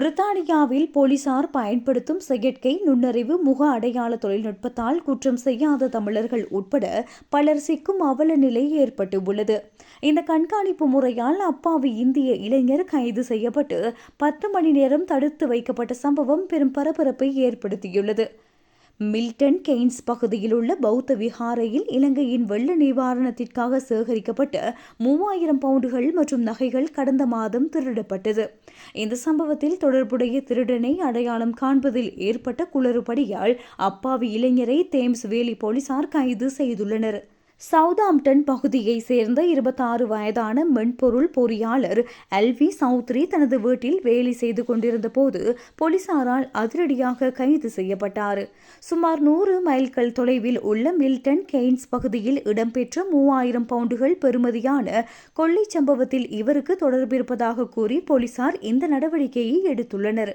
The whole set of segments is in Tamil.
பிரித்தானியாவில் போலீசார் பயன்படுத்தும் செயற்கை நுண்ணறிவு முக அடையாள தொழில்நுட்பத்தால் குற்றம் செய்யாத தமிழர்கள் உட்பட பலர் சிக்கும் அவல நிலை ஏற்பட்டுள்ளது. இந்த கண்காணிப்பு முறையால் அப்பாவி இந்திய இளைஞர் கைது செய்யப்பட்டு 10 மணி நேரம் தடுத்து வைக்கப்பட்ட சம்பவம் பெரும் பரபரப்பை ஏற்படுத்தியுள்ளது. மில்டன் கெய்ன்ஸ் பகுதியில் உள்ள பௌத்த விஹாரையில் இலங்கையின் வெள்ள நிவாரணத்திற்காக சேகரிக்கப்பட்ட 3000 பவுண்டுகள் மற்றும் நகைகள் கடந்த மாதம் திருடப்பட்டது. இந்த சம்பவத்தில் தொடர்புடைய திருடனை அடையாளம் காண்பதில் ஏற்பட்ட குளறுபடியால் அப்பாவி இளைஞரை தேம்ஸ் வேலி போலீசார் கைது செய்துள்ளனர். சவுதாம்ப்டன் பகுதியைச் சேர்ந்த 26 வயதான மென்பொருள் பொறியாளர் எல்வி சௌத்ரி தனது வீட்டில் வேலை செய்து கொண்டிருந்த போது போலீசாரால் அதிரடியாக கைது செய்யப்பட்டார். சுமார் 100 மைல்கள் தொலைவில் உள்ள மில்டன் கெய்ன்ஸ் பகுதியில் இடம்பெற்ற 3000 பவுண்டுகள் பெறுமதியான கொள்ளை சம்பவத்தில் இவருக்கு தொடர்பிருப்பதாக கூறி போலீசார் இந்த நடவடிக்கையை எடுத்துள்ளனர்.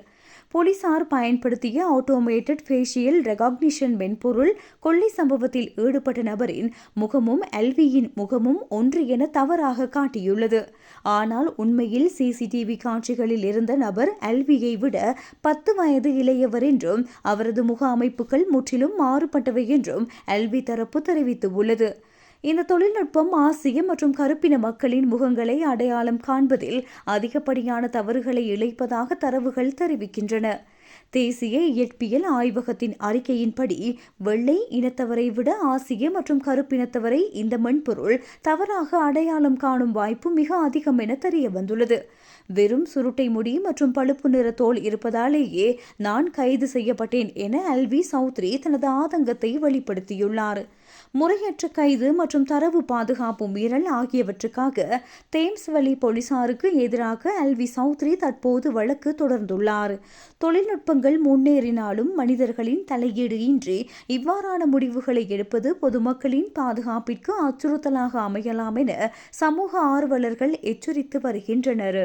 போலீசார் பயன்படுத்திய ஆட்டோமேட்டட் ஃபேஷியல் ரெகாக்னிஷன் மென்பொருள் கொள்ளை சம்பவத்தில் ஈடுபட்ட நபரின் முகமும் எல்வியின் முகமும் ஒன்று என தவறாக காட்டியுள்ளது. ஆனால் உண்மையில் சிசிடிவி காட்சிகளில் இருந்த நபர் எல்வியை விட 10 வயது இளையவர் என்றும் அவரது முக அமைப்புகள் முற்றிலும் மாறுபட்டவை என்றும் எல்வி தரப்பு தெரிவித்துள்ளது. இந்த தொழில்நுட்பம் ஆசிய மற்றும் கருப்பின மக்களின் முகங்களை அடையாளம் காண்பதில் அதிகப்படியான தவறுகளை இழைப்பதாக தரவுகள் தெரிவிக்கின்றன. தேசிய இயற்பியல் ஆய்வகத்தின் அறிக்கையின்படி வெள்ளை இனத்தவரை விட ஆசிய மற்றும் கருப்பினத்தவரை இந்த மென்பொருள் தவறாக அடையாளம் காணும் வாய்ப்பு மிக அதிகம் என தெரிய வந்துள்ளது. வெறும் சுருட்டை முடி மற்றும் பழுப்பு நிற தோல் இருப்பதாலேயே நான் கைது செய்யப்பட்டேன் என எல்வி சௌத்ரி தனது ஆதங்கத்தை வெளிப்படுத்தியுள்ளார். முறையற்ற கைது மற்றும் தரவு பாதுகாப்பு மீறல் ஆகியவற்றுக்காக தேம்ஸ் வேலி போலீசாருக்கு எதிராக எல்வி சௌத்ரி தற்போது வழக்கு தொடர்ந்துள்ளார். தொழில்நுட்பங்கள் முன்னேறினாலும் மனிதர்களின் தலையீடு இன்றி இவ்வாறான முடிவுகளை எடுப்பது பொதுமக்களின் பாதுகாப்பிற்கு அச்சுறுத்தலாக அமையலாம் என சமூக ஆர்வலர்கள் எச்சரித்து வருகின்றனர்.